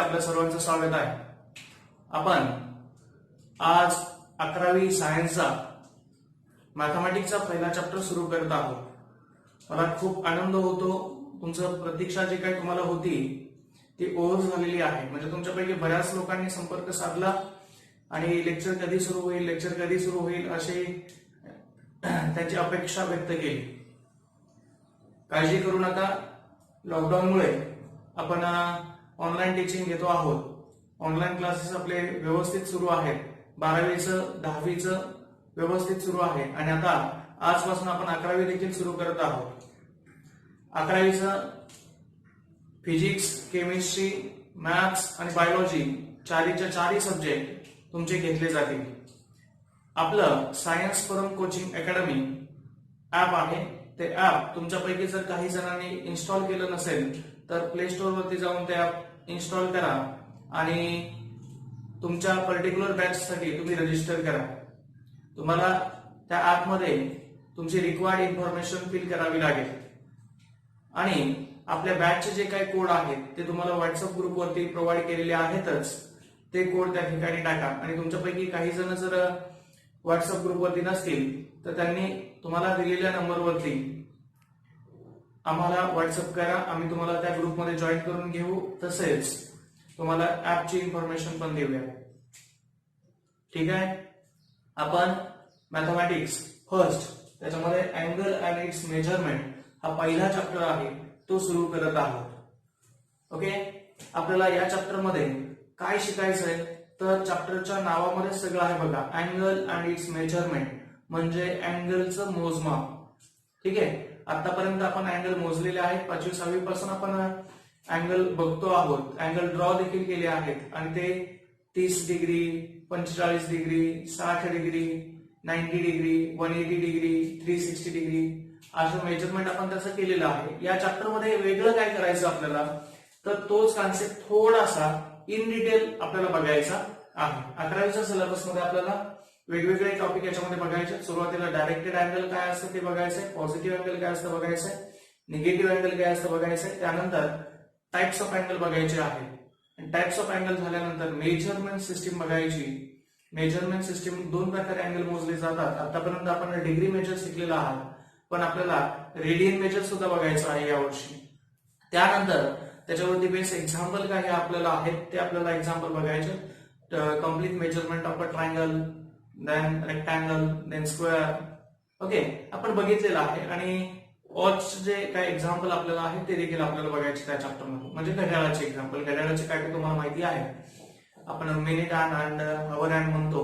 आपल्या सर्वांचं स्वागत आहे। आपण आज 11वी सायन्सचा मॅथमॅटिक्सचा पहिला चॅप्टर सुरू करत आहोत। मला खूप आनंद होतो, तुमचं प्रतीक्षा जी काही तुम्हाला होती ती ओव्हर झालेली आहे। म्हणजे तुमच्यापैकी बऱ्याच लोकांनी संपर्क साधला आणि लेक्चर कधी सुरू होईल अशी त्यांची अपेक्षा व्यक्त केली। काळजी करू नका, लॉकडाऊनमुळे आपण ऑनलाईन टीचिंग घेतो आहोत। ऑनलाईन क्लासेस आपले व्यवस्थित सुरू आहेत। 12वीचं 10वीचं व्यवस्थित सुरू आहे आणि आता आजपासून आपण 11वी देखील सुरू करत आहोत। 11वीचं फिजिक्स, केमिस्ट्री, मॅथ्स आणि बायोलॉजी चारीच्या चारी सब्जेक्ट तुमचे घेतले जातील। आपलं सायन्स परम कोचिंग अकॅडमी ऍप आहे, ते ऍप तुमच्यापैकी जर काही जणांनी इन्स्टॉल केलं नसेल तर प्ले स्टोर वरती जाऊन ते ऍप इन्स्टॉल करा आणि तुमच्या पर्टिक्युलर बॅच साठी तुम्ही रजिस्टर करा। तुम्हाला त्या ऍप मध्ये तुमची रिक्वायर्ड इन्फॉर्मेशन फिल करावी लागेल आणि आपल्या बॅचचे जे काही कोड आहेत ते तुम्हाला व्हॉट्सअप ग्रुप वरती प्रोव्हाइड केलेले आहेतच, ते कोड त्या ठिकाणी टाका। आणि तुमच्यापैकी काही जण जर व्हॉट्सअप ग्रुप वरती नसतील तर त्यांनी तुम्हाला दिलेल्या नंबरवरती आम्हाला व्हॉट्सअप करा, आम्ही तुम्हाला त्या ग्रुपमध्ये जॉईन करून घेऊ, तसेच तुम्हाला ऍपची इन्फॉर्मेशन पण देऊया। ठीक आहे, आपण मॅथमॅटिक्स फर्स्ट त्याच्यामध्ये अँगल अँड इट्स मेजरमेंट हा पहिला चॅप्टर आहे तो सुरू करत आहोत। ओके, आपल्याला या चॅप्टर मध्ये काय शिकायचं आहे तर चॅप्टरच्या नावामध्ये सगळं आहे बघा, अँगल अँड इट्स मेजरमेंट म्हणजे अँगलचं मोजमाप। ठीक आहे, आतापर्यंत आपण अँगल मोजलेले आहेत, 5वी 6वी पासून आपण अँगल बघतो आहोत, अँगल ड्रॉ देखील केले आहेत आणि ते 30 degree, 45 degree, 60 degree, 90 degree, 180 degree, 360 degree असं मेजरमेंट आपण त्याचं केलेलं आहे। या चॅप्टर मध्ये वेगळं काय करायचं आपल्याला तर तोच कॉन्सेप्ट थोडासा इन डिटेल आपल्याला बघायचा आहे। 11वीच्या सिलेबस मध्ये आपल्याला वेगवेगळे टॉपिक याच्यामध्ये बघायचे। सुरुवातीला डायरेक्टेड अँगल काय असतं ते बघायचंय, पॉझिटिव्ह अँगल काय असतं बघायचंय, निगेटिव्ह अँगल काय असतं बघायचंय, त्यानंतर टाइप्स ऑफ अँगल बघायचे आहेत। टाइप्स ऑफ अँगल झाल्यानंतर मेजरमेंट सिस्टीम बघायची। मेजरमेंट सिस्टीम दोन प्रकारे अँगल मोजले जातात। आतापर्यंत आपण डिग्री मेजर शिकलेला आहात, पण आपल्याला रेडियन मेजर सुद्धा बघायचं आहे यावर्षी। त्यानंतर त्याच्यावरती बेस एक्झाम्पल काय आपल्याला आहेत ते आपल्याला एक्झाम्पल बघायचे। Complete measurement of a triangle, then rectangle, then square, okay आपण बघितलेलं आहे। आणि ऑच जे काय एक्झाम्पल आपल्याला आहे ते देखील आपल्याला बघायचे त्या चॅप्टर मध्ये। म्हणजे घड्याळाचे एक्झाम्पल, घड्याळाचे काय ते तुम्हाला माहिती आहे, आपण मिनिट हँड, हवर हँड म्हणतो,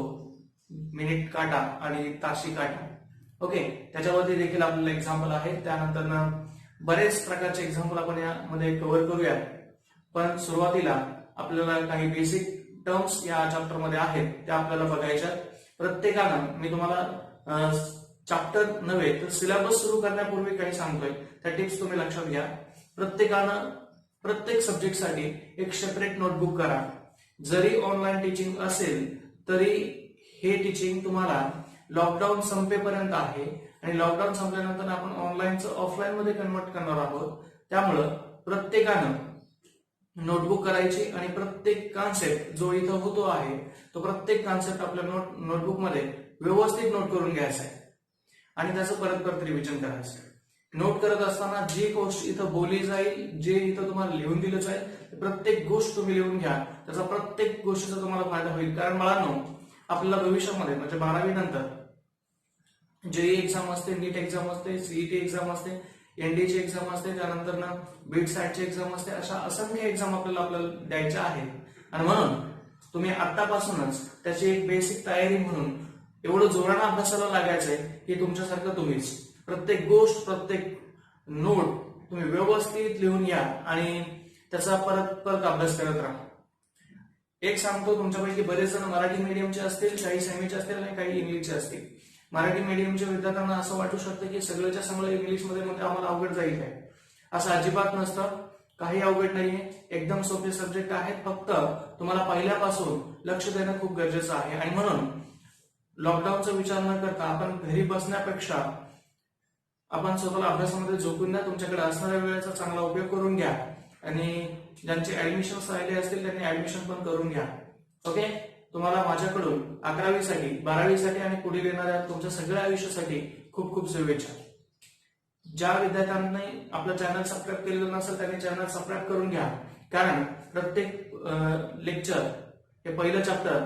मिनिट काटा आणि ताशी काटा, ओके त्याच्यावरती देखील आपल्याला एक्झाम्पल आहे। त्यानंतर बरेच प्रकारचे एक्झाम्पल आपण यामध्ये कव्हर करूया, पण सुरुवातीला आपल्याला काही बेसिक टर्म्स या चॅप्टर मध्ये आहेत त्या आपल्याला बघायच्या। प्रत्येकानं मी तुम्हाला चॅप्टर नव्हे तर सिलेबस सुरू करण्यापूर्वी काही सांगतोय त्या टिप्स तुम्ही लक्षात घ्या। प्रत्येकानं प्रत्येक सब्जेक्टसाठी एक सेपरेट नोटबुक करा। जरी ऑनलाईन टीचिंग असेल तरी हे टीचिंग तुम्हाला लॉकडाऊन संपेपर्यंत आहे आणि लॉकडाऊन संपल्यानंतर आपण ऑनलाईनचं ऑफलाईन मध्ये कन्वर्ट करणार आहोत। त्यामुळं प्रत्येकानं नोटबुक करायची आणि प्रत्येक कॉन्सेप्ट जो इथं होतो आहे तो प्रत्येक कॉन्सेप्ट आपल्या नोटबुक मध्ये व्यवस्थित नोट करून घ्यायचा आहे आणि त्याचं परत परत रिव्हिजन करायचं। नोट करत असताना जी गोष्ट इथं बोलली जाईल, जे इथं तुम्हाला लिहून दिलं जाईल, प्रत्येक गोष्ट तुम्ही लिहून घ्या, त्याचा प्रत्येक गोष्टीचा तुम्हाला फायदा होईल। कारण मला आपल्याला भविष्यामध्ये म्हणजे 12वी नंतर जेईई एक्झाम असते, नीट एक्झाम असते, सीईटी एक्झाम असते, एनडीची एक्झाम असते, त्यानंतर बीट सॅटची एक्झाम असते, अशा असंख्य एक्झाम आपल्याला द्यायच्या आहेत। आणि म्हणून तुम्ही आतापासूनच त्याची एक बेसिक तयारी म्हणून एवढं जोरानं अभ्यासाला लागायचंय की तुमच्यासारखं तुम्हीच प्रत्येक गोष्ट, प्रत्येक नोट तुम्ही व्यवस्थित लिहून या आणि त्याचा परत परत अभ्यास करत राहा। एक सांगतो, तुमच्यापैकी बरेच जण मराठी मीडियमचे असतील, काही सेमीचे असतील आणि काही इंग्लिशचे असतील। मराठी मीडियमच्या विद्यार्थ्यांना असं वाटू शकतं की सगळ्याच्या सगळं इंग्लिशमध्ये म्हणजे आम्हाला अवघड जाईल काय, असं अजिबात नसतं। काही अवघड नाहीये, एकदम सोपे सब्जेक्ट आहेत, फक्त तुम्हाला पहिल्यापासून लक्ष देणं खूप गरजेचं आहे। आणि म्हणून लॉकडाऊनचा विचार न करता आपण घरी बसण्यापेक्षा आपण स्वतःला अभ्यासामध्ये झोकून द्या, तुमच्याकडे असणाऱ्या वेळेचा चांगला उपयोग करून घ्या आणि ज्यांचे ऍडमिशन राहिले असतील त्यांनी ऍडमिशन पण करून घ्या. ओके, तुम्हाला माझ्याकडून 11वी साठी 12वी साठी आणि पुढील येणाऱ्या तुमच्या सगळ्या आयुष्यासाठी खूप खूप शुभेच्छा. ज्या विद्यार्थ्यांनी आपलं चॅनल सबस्क्राईब केलेलं नसेल त्यांनी चॅनल सबस्क्राईब करून घ्या, कारण प्रत्येक लेक्चर हे पहिलं चॅप्टर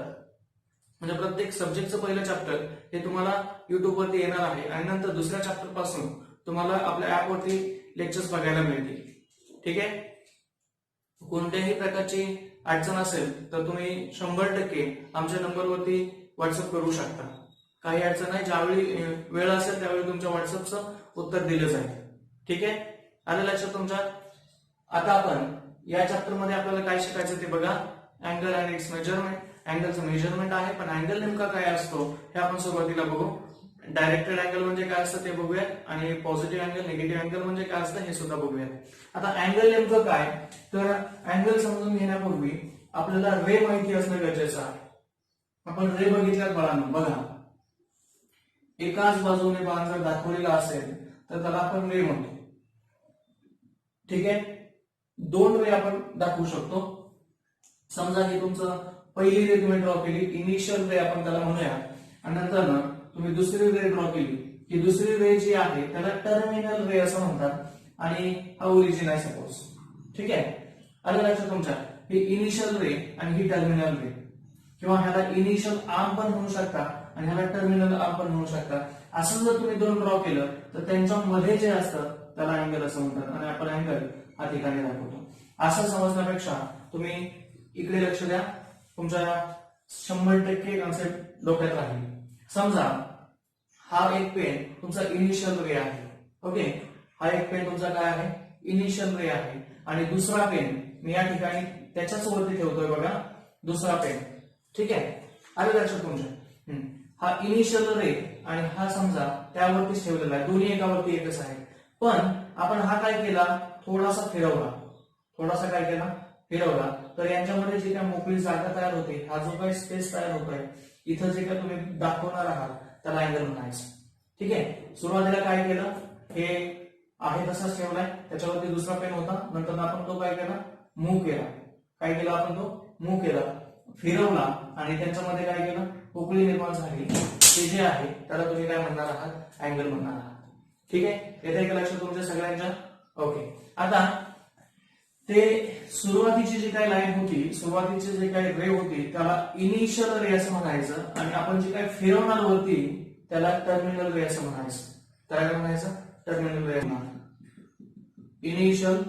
म्हणजे प्रत्येक सब्जेक्टचं पहिलं चॅप्टर हे तुम्हाला युट्यूब वरती येणार आहे आणि नंतर दुसऱ्या चॅप्टर पासून तुम्हाला आपल्या ऍप वरती लेक्चर्स बघायला मिळतील. ठीक आहे, कोणत्याही प्रकारची अडचण असेल तर तुम्ही 100% आमच्या नंबरवरती व्हॉट्सअप करू शकता. काही अडचण नाही, ज्यावेळी वेळ असेल त्यावेळी तुमच्या व्हॉट्सअपचं उत्तर दिलं जाईल. ठीक आहे, आलं लक्षात तुमच्या. आता आपण या चॅप्टर मध्ये आपल्याला काय शिकायचं ते बघा. Angle and it's measurement. अँगलचं मेजरमेंट आहे, पण अँगल नेमका काय असतो हे आपण सुरुवातीला बघू. डायरेक्टेड अँगल म्हणजे काय असतं ते बघूया आणि पॉझिटिव्ह अँगल निगेटिव्ह अँगल म्हणजे काय असतं हे सुद्धा बघूया. आता अँगल नेमकं काय, तर अँगल समजून घेण्यापूर्वी आपल्याला रे माहिती असणं गरजेचं आहे. आपण रे बघितल्यात बाळांनो, बघा एकाच बाजूने बाण जर दाखवलेला असेल तर त्याला आपण रे म्हणतो. ठीक आहे, 2 रे आपण दाखवू शकतो. समजा हे तुमचं पहिली रे तुम्ही ड्रॉ केली, इनिशियल रे आपण त्याला म्हणूया, आणि नंतर ना तुम्ही दुसरी रे ड्रॉ केली. ही दुसरी रे जी आहे त्याला टर्मिनल रे असं म्हणतात आणि हा ओरिजिन आहे सपोज. ठीक आहे, आलं लक्षात तुमच्या. ही इनिशियल रे आणि ही टर्मिनल रे, किंवा ह्याला इनिशियल आर्म पण म्हणू शकता आणि ह्याला टर्मिनल आर्म पण म्हणू शकता. असं जर तुम्ही 2 ड्रॉ केलं तर त्यांच्यामध्ये जे असतं त्याला अँगल असं म्हणतात आणि आपण अँगल हा ठिकाणी दाखवतो. असं समजण्यापेक्षा तुम्ही इकडे लक्ष द्या, तुमच्या 100% कॉन्सेप्ट डोक्यात राहील. समजा हा एक पेन तुमचा इनिशियल रे आहे. ओके, हा एक पेन तुमचा काय आहे, इनिशियल रे आहे, आणि दुसरा पेन मी या ठिकाणी त्याच्याच वरती ठेवतोय बघा, दुसरा पेन. ठीक आहे, आलं लक्षात तुमच्या. हा इनिशियल रे आणि हा समजा त्यावरतीच ठेवलेला आहे, दोन्ही एकावरती एकच आहे. पण आपण हा काय केला, थोडासा फिरवला. थोडासा काय केला, फिरवला, तर यांच्यामध्ये जी काय मोकळी जागा तयार होते, हा जो काही स्पेस तयार होतोय, इथं जे काय तुम्ही दाखवणार आहात त्याला अँगल म्हणायचं. ठीक आहे, सुरुवातीला काय केलं, हे आहे तसाच ठेवलाय, त्याच्यावरती दुसरा पेन होता, नंतर आपण तो काय केला, मूव्ह केला. काय केला आपण, तो मूव्ह केला, फिरवला, आणि त्यांच्यामध्ये काय केलं, पोकळी निर्माण झाली. ते जे आहे त्याला तुम्ही काय म्हणणार आहात, अँगल म्हणणार आहात. ठीक आहे, येते का लक्षात तुमच्या सगळ्यांच्या. ओके, आता ते सुरुवातीची जी काही लाईन होती, सुरुवातीची जे काही रे होती त्याला इनिशियल रे असं म्हणायचं, आणि आपण जे काही फिरवणार वरती त्याला टर्मिनल रे असं म्हणायचं. त्याला काय म्हणायचं, टर्मिनल रे म्हणा, इनिशियल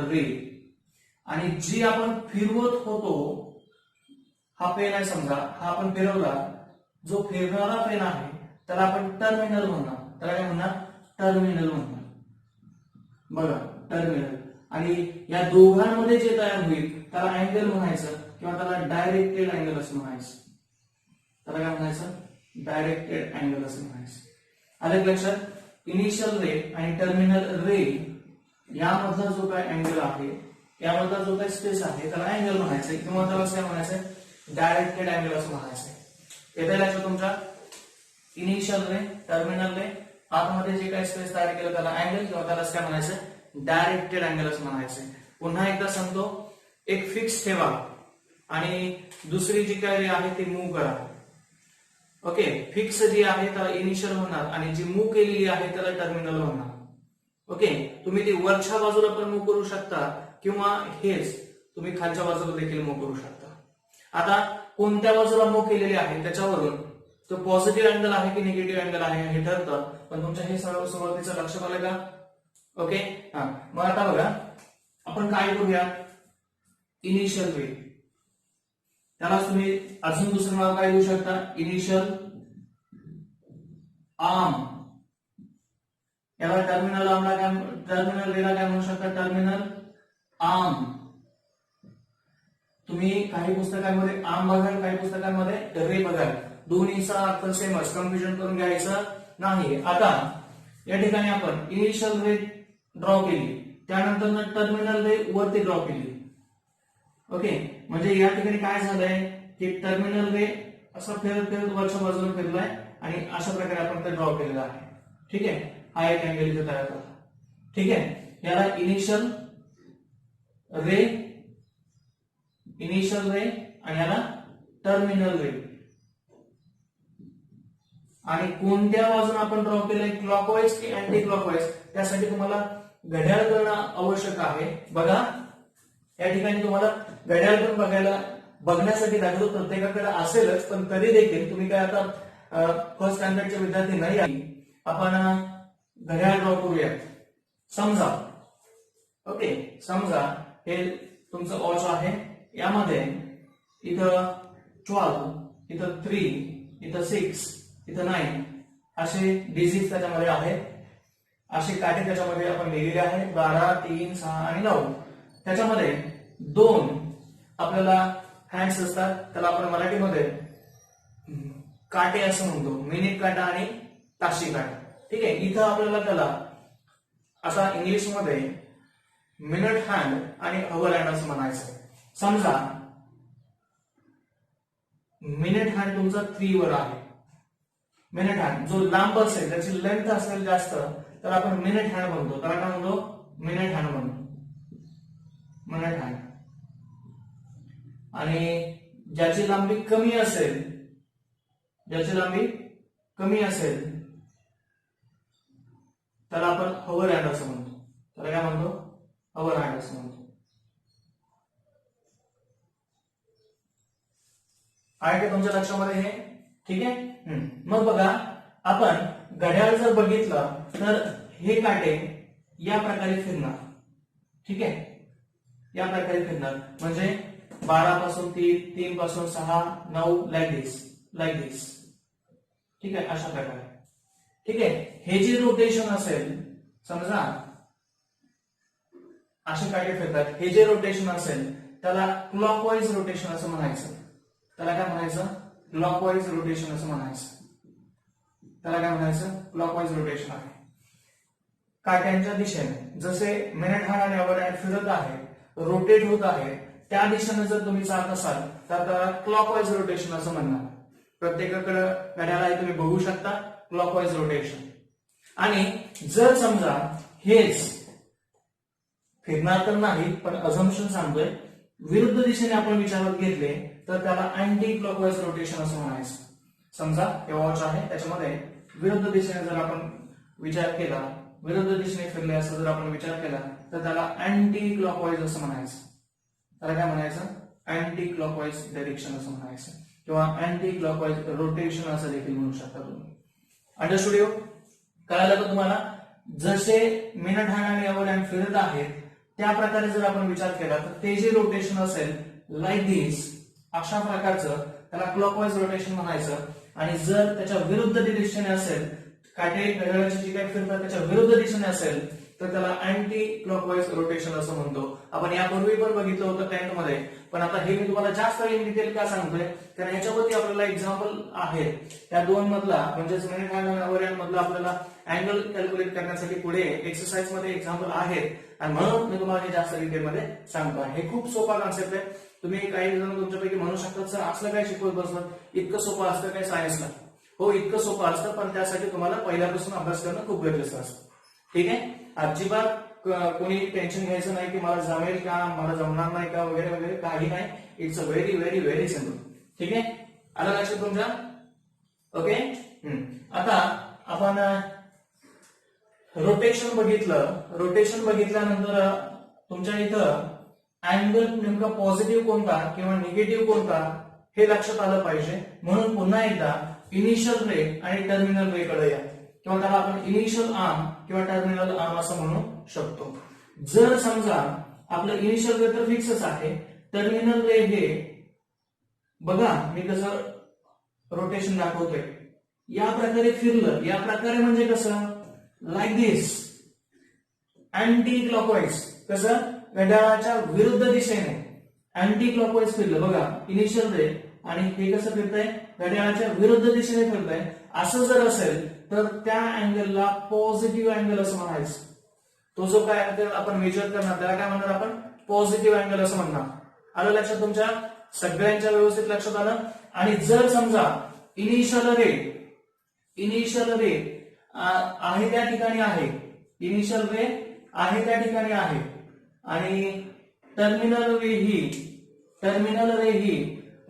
रे. आणि जी आपण फिरवत होतो, हा पेन आहे समजा, हा आपण फिरवला, जो फिरणारा पेन आहे त्याला आपण टर्मिनल म्हणणार. त्याला काय म्हणणार, टर्मिनल म्हणणार. बघा, टर्मिनल. आणि या दोघांमध्ये जे तयार होईल त्याला अँगल म्हणायचं, किंवा त्याला डायरेक्टेड अँगल असं म्हणायचं. त्याला काय म्हणायचं, डायरेक्टेड अँगल असं म्हणायचं. आलं लक्षात. इनिशियल रे आणि टर्मिनल रे यामधला जो काय अँगल आहे, यामधला जो काय स्पेस आहे त्याला अँगल म्हणायचं, किंवा त्याला काय म्हणायचं, डायरेक्टेड अँगल असं म्हणायचं. येते लक्षात तुमच्या. इनिशियल रे, टर्मिनल रे, आतमध्ये जे काही स्पेस तयार केलं त्याला अँगल, किंवा त्याला काय म्हणायचं, डायरेक्टेड अँगल असं म्हणायचं. पुन्हा एकदा सांगतो, एक फिक्स ठेवा आणि दुसरी जी काही आहे ती मूव्ह करा. ओके, फिक्स जी आहे त्याला इनिशियल म्हणणार आणि जी मूव्ह केलेली आहे त्याला टर्मिनल म्हणणार. ओके, तुम्ही ती वरच्या बाजूला पण मूव्ह करू शकता, किंवा हेच तुम्ही खालच्या बाजूला देखील मूव्ह करू शकता. आता कोणत्या बाजूला मूव्ह केलेली आहे त्याच्यावरून तो पॉझिटिव्ह अँगल आहे की निगेटिव्ह अँगल आहे हे ठरतं. पण तुमच्या हे सर्व सुरुवातीचं लक्षात आलं का. ओके, हा, मग आता बघा आपण काय करूया, इनिशियल रे, त्याला तुम्ही अजून दुसरं नाव काय देऊ शकता, इनिशियल आर्म. याला टर्मिनल आर्मला काय, टर्मिनल रेला काय म्हणू शकता, टर्मिनल आर्म. तुम्ही काही पुस्तकांमध्ये आर्म बघाल, काही पुस्तकांमध्ये रे बघाल, दोन्हीचा अर्थ सेमच, कन्फ्युजन करून घ्यायचं नाही. आता या ठिकाणी आपण इनिशियल रे ड्रॉ केली, त्यानंतर टर्मिनल रे वरती ड्रॉ केली. ओके, म्हणजे या ठिकाणी काय झालंय की टर्मिनल रे असं फिरत फिरत वरच्या बाजूला फिरलाय आणि अशा प्रकारे आपण ते ड्रॉ केलेलं आहे. ठीक आहे, हा एक अँगल इथे तयार झाला. ठीक आहे, याला इनिशियल रे, इनिशियल रे आणि याला टर्मिनल रे. आणि कोणत्या बाजूने आपण ड्रॉ केलंय, क्लॉकवाईज की अँटी क्लॉकवाईज, त्यासाठी तुम्हाला घड्याळ करणं आवश्यक आहे. बघा या ठिकाणी तुम्हाला घड्याळ पण बघण्यासाठी दाखवतो, प्रत्येकाकडे असेलच, पण तरी देखील तुम्ही काय आता फर्स्ट स्टँडर्डचे विद्यार्थी नाही आहे, आपण घड्याळ ड्रॉ करूया. समजा ओके, समजा हे तुमचं वॉच आहे, यामध्ये इथं 12, इथं 3, इथं 6, इथं 9 असे डिजिट त्याच्यामध्ये आहेत. असे काटे त्याच्यामध्ये आपण लिहिलेले आहेत, 12, 3, 6 आणि 9. त्याच्यामध्ये 2 आपल्याला हँड्स असतात, त्याला आपण मराठीमध्ये काटे असं म्हणतो, मिनिट काटा आणि ताशी काटा. ठीक आहे, इथं आपल्याला त्याला असा इंग्लिशमध्ये मिनिट हँड आणि अवर हँड असं म्हणायचं. समजा मिनिट हँड तुमचा 3 वर आहे. मिनिट हँड जो लांब असेल, त्याची लेंथ असेल जास्त, तर आपण मिनिट हँड म्हणतो. त्याला काय म्हणतो, मिनिट हँड म्हणतो, मिनिट हँड. आणि ज्याची लांबी कमी असेल, ज्याची लांबी कमी असेल त्याला आपण अवर हँड असं म्हणतो. त्याला काय म्हणतो, अवर हँड असं म्हणतो. आहे का तुमच्या लक्षामध्ये हे? ठीक आहे. मग बघा, आपण घड्याळ जर बघितलं तर हे काटे या प्रकारे फिरणार. ठीक आहे, या प्रकारे फिरणार. म्हणजे 12 पासून 3, 3 पासून 6, 9 लाईक दिस. ठीक आहे, अशा प्रकारे. ठीक आहे, हे जे रोटेशन असेल, समजा असे काटे फिरतात, हे जे रोटेशन असेल त्याला क्लॉकवाईज रोटेशन असं म्हणायचं. त्याला काय म्हणायचं, क्लॉकवाईज रोटेशन असं म्हणायचं. त्याला काय म्हणायचं, क्लॉकवाईज रोटेशन आहे. काट्यांच्या दिशेने जसे मिनिट हँड आणि अवर हँड फिरत आहे, रोटेट होत आहे, त्या दिशेने जर तुम्ही जात असाल तर त्याला क्लॉकवाईज रोटेशन असं म्हणणार. प्रत्येकाकडे घड्याळ आहे, तुम्ही बघू शकता, क्लॉकवाईज रोटेशन. आणि जर समजा हेच फिरणार तर नाही, पण अझम्पशन सांगतोय, विरुद्ध दिशेने आपण विचारात घेतले तर त्याला अँटी क्लॉकवाईज रोटेशन असं म्हणायचं. समजा हे वॉच आहे, त्याच्यामध्ये विरुद्ध दिशेने जर आपण विचार केला, विरुद्ध दिशेने फिरले असं जर आपण विचार केला तर त्याला अँटी क्लॉकवाईज असं म्हणायचं. त्याला काय म्हणायचं, अँटी क्लॉकवाईज डायरेक्शन असं म्हणायचं, किंवा अँटी क्लॉकवाईज रोटेशन असं देखील म्हणू शकता तुम्ही. अंडरस्टुड? कळालं का तुम्हाला? जसे मिनिट हँड आणि अवर हँड फिरत आहेत त्या प्रकारे जर आपण विचार केला तर ते जे रोटेशन असेल लाईक दिस, अशा प्रकारचं, त्याला क्लॉकवाईज रोटेशन म्हणायचं. आणि जर त्याच्या विरुद्ध दिशेने असेल, काटे घड्याळाची जी काही फिरतात त्याच्या विरुद्ध दिशेने असेल तर त्याला अँटी क्लॉकवाईज रोटेशन असं म्हणतो. आपण यापूर्वी पण बघितलं होतं 10th मध्ये, पण आता हे मी तुम्हाला जास्त इन डिटेल का सांगतोय, कारण ह्याच्यावरती आपल्याला एक्झाम्पल आहे. त्या दोन मधला म्हणजेच मिनिट हँड आणि अवर हँड मधला आपल्याला अँगल कॅल्क्युलेट करण्यासाठी पुढे एक्सरसाइज मध्ये एक्झाम्पल आहेत, आणि म्हणून मी तुम्हाला हे जास्त डिटेल मध्ये सांगतो. हे खूप सोपा कॉन्सेप्ट आहे. तुम्ही काही जण तुमच्यापैकी म्हणू शकतात, सर असलं काय शिकवत बसलं, इतकं सोपं असतं काय सायन्सला? हो, इतकं सोपं असतं, पण त्यासाठी तुम्हाला पहिल्यापासून अभ्यास करणं खूप गरजेचं असतं. ठीक आहे, अजिबात कोणी टेन्शन घ्यायचं नाही की मला जमेल का, मला जमणार नाही का, वगैरे वगैरे काही नाही. It's a very very very simple. ठीक आहे, आलं लक्षात तुमच्या? ओके. आता आपण रोटेशन बघितलं. रोटेशन बघितल्यानंतर तुमच्या इथं अँगल नेमका पॉझिटिव्ह कोणता किंवा निगेटिव्ह कोणता हे लक्षात आलं पाहिजे. म्हणून पुन्हा एकदा इनिशियल रे आणि टर्मिनल रे कडे या, किंवा त्याला आपण इनिशियल आर्म किंवा टर्मिनल आर्म असं म्हणू शकतो. जर समजा आपलं इनिशियल रे तर फिक्सच आहे, टर्मिनल रे हे बघा मी कसं रोटेशन दाखवतोय, या प्रकारे फिरलं. या प्रकारे म्हणजे कसं, लाईक दिस, अँटी क्लॉकवाईज. कसं, घड्याळाच्या विरुद्ध दिशेने अँटी क्लॉकवाईज फिरलं. बघा इनिशियल रे आणि हे कसं फिरतंय, घड्याळाच्या विरुद्ध दिशेने फिरतंय. असं जर असेल तर त्या अँगलला पॉझिटिव्ह अँगल असं म्हणायचं. तो जो काय अँगल आपण मेजर करणार त्याला काय म्हणणार आपण, पॉझिटिव्ह अँगल असं म्हणणार. आलं लक्षात तुमच्या सगळ्यांच्या? व्यवस्थित लक्षात आलं? आणि जर समजा इनिशियल रे आहे त्या ठिकाणी आहे, इनिशियल रे आहे त्या ठिकाणी आहे, आणि टर्मिनल रे ही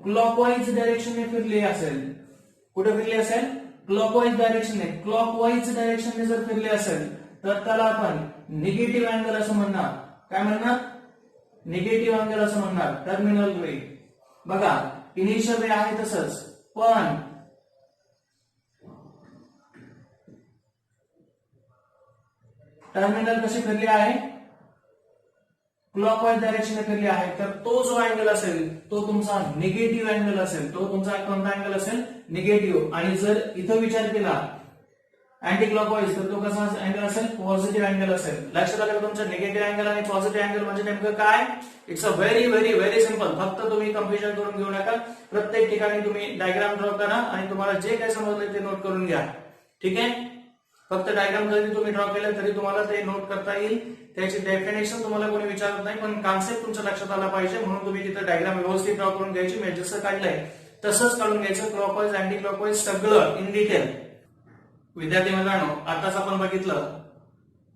क्लॉकवाईज डायरेक्शनने फिरली असेल, कुठे फिरली असेल? क्लॉकवाईज डायरेक्शनने जर फिरली असेल तर त्याला आपण निगेटिव्ह अँगल असं म्हणणार. काय म्हणणार? निगेटिव्ह अँगल असं म्हणणार टर्मिनल रे. बघा इनिशियल रे आहे तसंच, पण टर्मिनल कशी फिरली आहे? क्लॉकवाईज डायरेक्शनने फिरली आहे. तर तो जो अँगल असेल तो तुमचा निगेटिव्ह अँगल असेल. तो तुमचा कोणता अँगल असेल? निगेटिव्ह. आणि जर इथं विचार केला अँटी क्लॉकवाईज तर तो कसा अँगल असेल? पॉझिटिव्ह अँगल असेल. लक्षात आलं का तुमचं? निगेटिव्ह अँगल आणि पॉझिटिव्ह अँगल म्हणजे नेमकं काय? It's a very very very simple. फक्त तुम्ही कन्फ्युजन करून घेऊ नका. प्रत्येक ठिकाणी तुम्ही डायग्राम ड्रॉ करा आणि तुम्हाला जे काही समजलं ते नोट करून घ्या. ठीक आहे? फक्त डायग्राम जरी तुम्ही ड्रॉ केलं तरी तुम्हाला ते नोट करता येईल. त्याची डेफिनेशन तुम्हाला कोणी विचारत नाही, पण कॉन्सेप्ट तुमच्या लक्षात आला पाहिजे म्हणून तुम्ही तिथे डायग्राम व्यवस्थित ड्रॉ करून घ्यायची. मी जसं काढलंय तसंच काढून घ्यायचं. क्लॉकवाईज अँटी क्लॉकवाईज सगळं इन डिटेल. विद्यार्थी मित्रांनो, आताच आपण बघितलं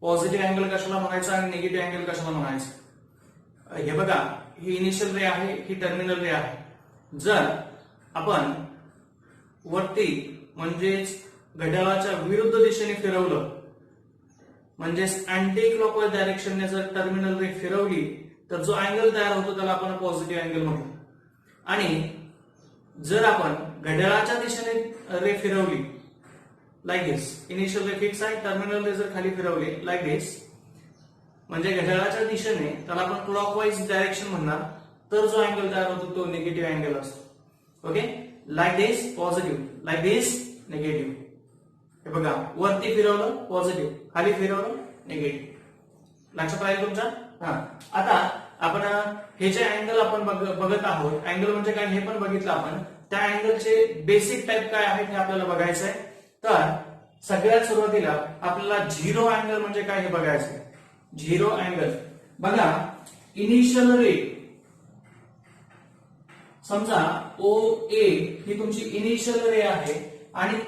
पॉझिटिव्ह अँगल कशाला म्हणायचं आणि निगेटिव्ह अँगल कशाला म्हणायचं. हे बघा, ही इनिशियल रे आहे, ही टर्मिनल रे आहे. जर आपण वरती म्हणजेच घड्याळाच्या विरुद्ध दिशेने फिरवलं, म्हणजेच अँटी क्लॉकवाईज डायरेक्शनने जर टर्मिनल रे फिरवली तर जो अँगल तयार होतो त्याला आपण पॉझिटिव्ह अँगल म्हणतो. आणि जर आपण घड्याळाच्या दिशेने रे फिरवली लाईक दिस, इनिशियल रे फिक्स आहे, टर्मिनल रे जर खाली फिरवली लाईक दिस, म्हणजे घड्याळाच्या दिशेने त्याला आपण क्लॉकवाईज डायरेक्शन म्हणणार, तर जो अँगल तयार होतो तो निगेटिव्ह अँगल असतो. ओके, लाईक दिस पॉझिटिव्ह, लाईक दिस निगेटिव्ह. हे बघा, वरती फिरवलं पॉझिटिव्ह, खाली फिरवलं निगेटिव्ह. लक्षात राहील तुमच्या? आता आपण हे जे अँगल आपण बघत आहोत, अँगल म्हणजे काय हे पण बघितलं आपण. त्या अँगलचे बेसिक टाइप काय आहेत हे आपल्याला बघायचं आहे. तर सगळ्यात सुरुवातीला आपल्याला झिरो अँगल म्हणजे काय हे बघायचंय. झिरो अँगल बघा, इनिशियल रे समजा ओ ए ही तुमची इनिशियल रे आहे आणि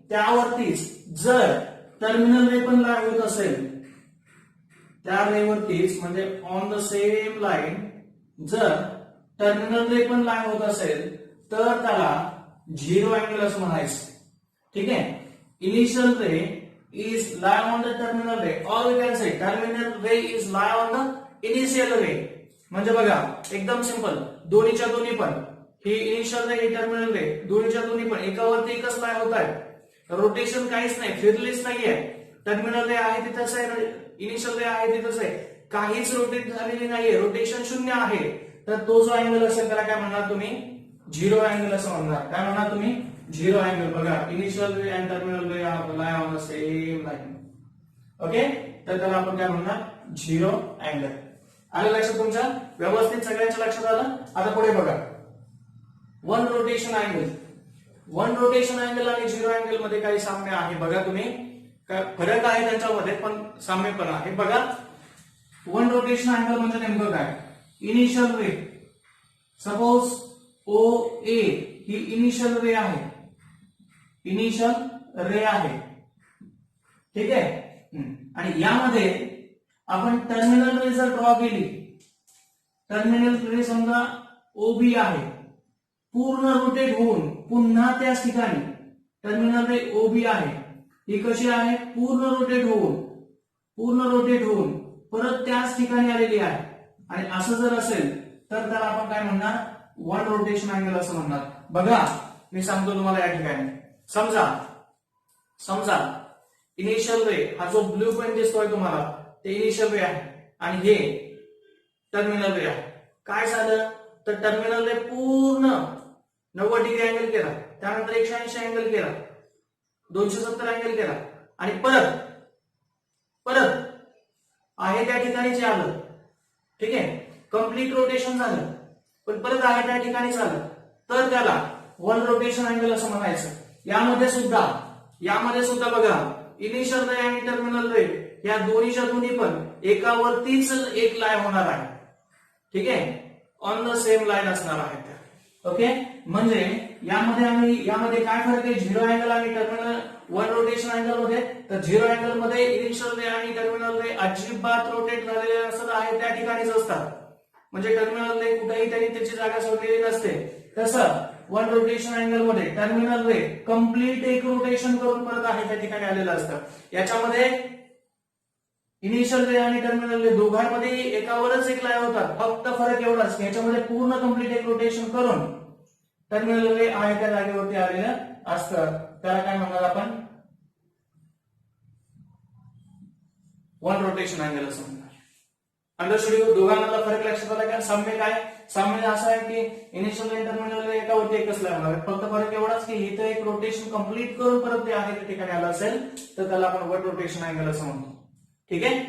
त्यावरतीच जर टर्मिनल रे पण लाईन होत असेल, त्या रेवरतीच म्हणजे ऑन द सेम लाईन जर टर्मिनल रे पण लाईन होत असेल तर त्याला झिरो अँगल असं म्हणायचं. ठीक आहे, initial ray is lie on the terminal ray, or we can say terminal ray is lie on the initial ray. म्हणजे बघा एकदम सिंपल, दोन्हीच्या दोन्ही पण ही इनिशियल रे ही टर्मिनल रे दोन्हीच्या दोन्ही पण एकावरती एकच lie होत आहे. रोटेशन काहीच नाही, फिरलीच नाहीये. टर्मिनल रे आहे तिथंच आहे, इनिशियल रे आहे तिथंच आहे, काहीच रोटेट झालेली नाहीये, रोटेशन शून्य आहे. तर तो जो अँगल असेल त्याला काय म्हणणार तुम्ही? झिरो अँगल असं म्हणणार. काय म्हणणार तुम्ही? Zero angle. बघा, इनिशियल रे आणि terminal ray lie on the same line. Okay, तर त्याला आपण काय म्हणणार? Zero angle. आलं लक्षात तुमच्या? व्यवस्थित सगळ्यांच्या लक्षात आलं? आता पुढे बघा, वन रोटेशन अँगल आणि झिरो अँगल मध्ये काही साम्य आहे बघा तुम्ही. काय फरक आहे त्यांच्यामध्ये पण साम्य पण आहे. बघा, वन रोटेशन अँगल म्हणजे नेमकं काय? इनिशियल रे, सपोज ओ ए ही इनिशियल रे आहे, ठीक आहे. आणि यामध्ये आपण टर्मिनल रे जर ड्रॉ केली, टर्मिनल रे समजा ओबी आहे, पूर्ण रोटेट होऊन पुन्हा त्याच ठिकाणी टर्मिनल रे ओबी आहे, ही कशी आहे? पूर्ण रोटेट होऊन परत त्याच ठिकाणी आलेली आहे. आणि असं जर असेल तर त्याला आपण काय म्हणणार? वन रोटेशन अँगल असं म्हणणार. बघा, मी सांगतो तुम्हाला या ठिकाणी. समजा इनिशियल रे हा जो ब्लू पॉइंट दिसतोय तुम्हाला ते इनिशियल रे आहे आणि हे टर्मिनल रे आहे. काय झालं तर टर्मिनल रे पूर्ण 90 डिग्री अँगल केला, त्यानंतर 180 अँगल केला, 270 अँगल केला आणि परत आहे त्या ठिकाणीच आलं. ठीक आहे, कम्प्लीट रोटेशन झालं, पण परत आहे त्या ठिकाणीच आलं, तर त्याला वन रोटेशन अँगल असं म्हणायचं. यामध्ये सुद्धा बघा, इनिशियल रे आणि टर्मिनल रे या दोन्हीच्या दोन्ही पण एकावरतीच एक लाईन होणार आहे. ठीक आहे, ऑन द सेम लाईन असणार आहे त्या. ओके, म्हणजे यामध्ये काय फरक आहे, झिरो अँगल आणि टर्मिनल वन रोटेशन अँगल मध्ये. तर झिरो अँगल मध्ये इनिशियल रे आणि टर्मिनल रे अजिबात रोटेट झालेले असत आहे, त्या ठिकाणीच असतात. म्हणजे टर्मिनल रे कुठेही त्यांनी त्याची जागा सोडलेली नसते. तसं वन रोटेशन अँगल मध्ये टर्मिनल रे कम्प्लीट एक रोटेशन करून परत आहे त्या ठिकाणी आलेलं असतं. याच्यामध्ये इनिशियल रे आणि टर्मिनल रे दोघांमध्ये एकावरच एक लाईन होतात. फक्त फरक एवढाच, याच्यामध्ये पूर्ण कम्प्लीट एक रोटेशन करून टर्मिनल रे आहे त्या जागेवरती आलेलं असतं. त्याला काय म्हणणार आपण, वन रोटेशन अँगल असं म्हणणार. अंडरस्टूड? दोघांमधला फरक लक्षात आला का? साम्य काय, साम्य असं आहे की इनिशियल रे टर्मिनल रे एकावरती एकच लाईन होणार. फक्त फरक एवढाच की इथं एक रोटेशन कम्प्लीट करून परत ते आहे त्या ठिकाणी आलं असेल तर त्याला आपण वन रोटेशन अँगल असं म्हणतो. ठीक आहे.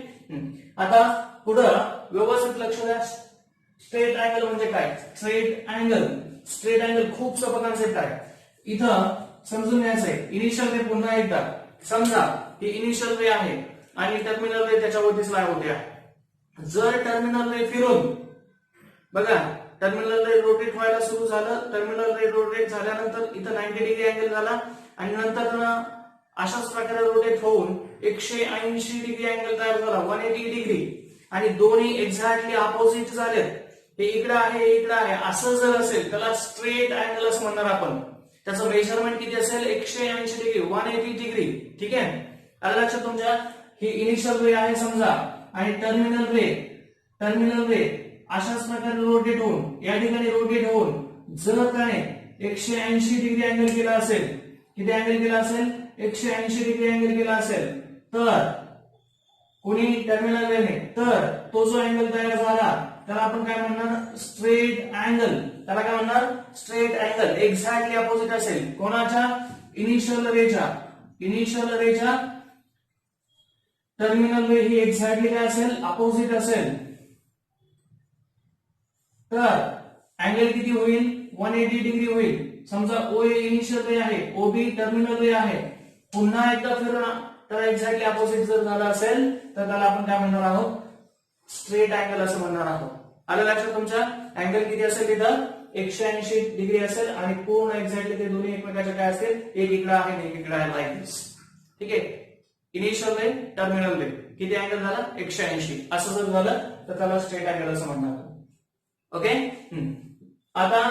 आता पुढं व्यवस्थित लक्ष द्या. स्ट्रेट अँगल म्हणजे काय? स्ट्रेट अँगल खूप सोपं कन्सेप्ट आहे. इथं समजून घ्यायचंय. इनिशियल रे पुन्हा एकदा समजा की इनिशियल रे आहे आणि टर्मिनल रे त्याच्यावरतीच लाईन होते आहे. जर टर्मिनल रे फिरून बघा, टर्मिनल रे रोटेट व्हायला सुरू झालं, टर्मिनल रे रोटेट झाल्यानंतर इथं 90 डिग्री अँगल झाला आणि नंतर अशाच प्रकारे रोटेट होऊन 180 डिग्री अँगल तयार झाला, 180 डिग्री, आणि दोन्ही एक्झॅक्टली अपोजिट झालेत. हे इकडे आहे, हे इकडे आहे, असं जर असेल त्याला स्ट्रेट अँगल असं म्हणणार आपण. त्याचं मेजरमेंट किती असेल? 180 डिग्री, 180 डिग्री. ठीक आहे. आलं लक्षात तुमच्या? ही इनिशियल रे आहे समजा आणि टर्मिनल रे अशाच प्रकारे रोटेट होऊन या ठिकाणी रोटेट होऊन जर त्याने 180 डिग्री अँगल केला असेल, किती अँगल केला असेल? 180 डिग्री अँगल केला असेल, तर कोणी टर्मिनल रेने, तर तो जो अँगल तयार झाला त्याला आपण काय म्हणणार? Straight angle. त्याला काय म्हणणार? Straight angle. एक्झॅक्टली अपोजिट असेल कोणाच्या? इनिशियल रेच्या टर्मिनल रे ही एक्झॅक्टली काय असेल? अपोजिट असेल. तर अँगल किती होईल? 180 डिग्री होईल. समजा ओ ए इनिशियल रे आहे, ओबी टर्मिनल रे आहे, पुन्हा एकदा फिरून तर एक्झॅक्टली अपोजिट जर झाला असेल तर त्याला आपण काय म्हणणार आहोत? स्ट्रेट अँगल असं म्हणणार आहोत. आलं लक्षात तुमच्या? अँगल किती असेल तिथं? 180 डिग्री असेल आणि पूर्ण एक्झॅक्टली ते दोन्ही एकमेकाच्या काय असतील? एक इकडे आहे आणि एक इकडे आहे, लाईक दिस. ठीक आहे. इनिशियल रे टर्मिनल रे किती अँगल झाला? 180. असं जर झालं तर त्याला स्ट्रेट अँगल असं म्हणणार. ओके. आता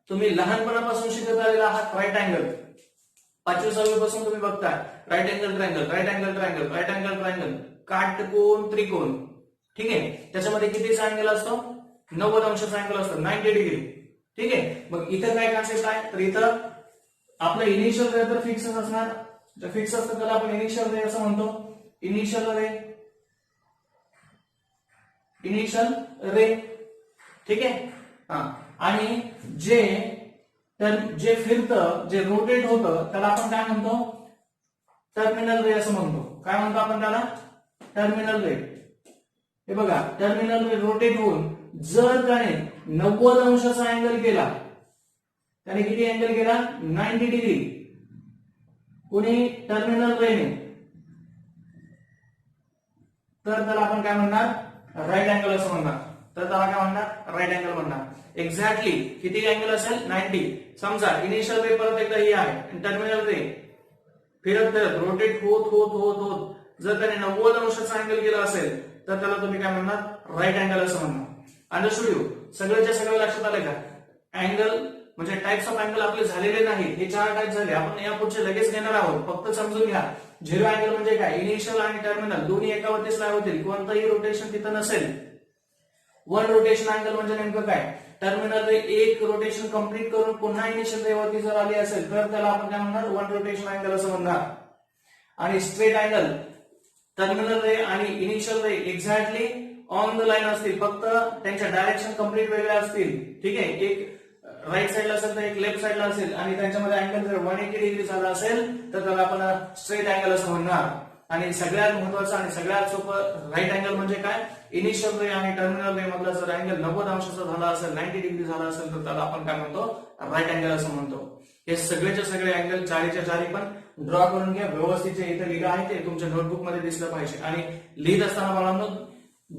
तुम्ही लहानपणापासून शिकत आलेला आहात राईट अँगल. 5वी 6वी पासून तुम्ही बघताय right angle triangle, right angle triangle, right angle triangle, काटकोन त्रिकोण. ठीक आहे. त्याच्यामध्ये कितीचा अँगल असतो? 90 अंशाचा अँगल असतो, 90 डिग्री. ठीक आहे. मग इथं काय कॉन्सेप्ट आहे? तर इथं आपलं इनिशियल रे तर फिक्सच असणार. जर फिक्स असतं त्याला आपण इनिशियल रे असं म्हणतो. इनिशियल रे. ठीक आहे. आणि जे फिरतं, जे रोटेट होतं त्याला आपण काय म्हणतो? टर्मिनल रे असं म्हणतो. काय म्हणतो आपण त्याला? टर्मिनल रे. हे बघा, टर्मिनल रे रोटेट होऊन जर त्याने 90 अंशाचा अँगल केला, त्याने किती अँगल केला? 90 डिग्री. कोणी? टर्मिनल रेने. तर त्याला आपण काय म्हणणार? राईट अँगल असं म्हणणार. तर त्याला काय म्हणणार? राईट अँगल म्हणणार. एक्झॅक्टली किती अँगल असेल? 90. समजा इनिशियल रे परत एकदा ही आहे, टर्मिनल रे फिरत रोटेट होत जर त्याने 90 अंशाचा अँगल केला असेल तर त्याला तुम्ही काय म्हणणार? राईट अँगल असं म्हणणार. अंडरस्टूड? सगळ्याच्या सगळं लक्षात आलं का? अँगल म्हणजे टाइप्स ऑफ अँगल आपले झालेले नाही, हे 4 टाइप झाले. आपण या पुढचे लगेच घेणार आहोत. फक्त समजून घ्या. झिरो अँगल म्हणजे काय? इनिशियल आणि टर्मिनल दोन्ही एकावरतीच लाईन होतील, कोणतंही रोटेशन तिथं नसेल. वन रोटेशन अँगल म्हणजे नेमकं काय? टर्मिनल रे एक रोटेशन कंप्लीट करून पुन्हा इनिशियल रे वरती जर आली असेल तर त्याला आपण काय म्हणणार? वन रोटेशन अँगल असं म्हणणार. आणि स्ट्रेट अँगल टर्मिनल रे आणि initial ray exactly on the line असतील, फक्त त्यांच्या डायरेक्शन कंप्लीट वेगळ्या असतील. ठीक आहे. एक राईट साइडला असेल तर एक लेफ्ट साइडला असेल आणि त्यांच्यामध्ये अँगल जर 180 डिग्री झाला असेल तर त्याला आपण स्ट्रेट अँगल असं म्हणणार. आणि सगळ्यात महत्वाचं आणि सगळ्यात सोपं राईट अँगल म्हणजे काय? इनिशियल रे आणि टर्मिनल रे मधला जर अँगल 90 अंशाचा झाला असेल, 90 डिग्री झाला असेल तर त्याला आपण काय म्हणतो? राईट अँगल असं म्हणतो. हे सगळेच्या सगळे अँगल चारीच्या चारी पण ड्रॉ करून घ्या. व्यवस्थित इथे लिहिलं आहे ते तुमच्या नोटबुक मध्ये दिसलं पाहिजे. आणि लिहित असताना मुलांना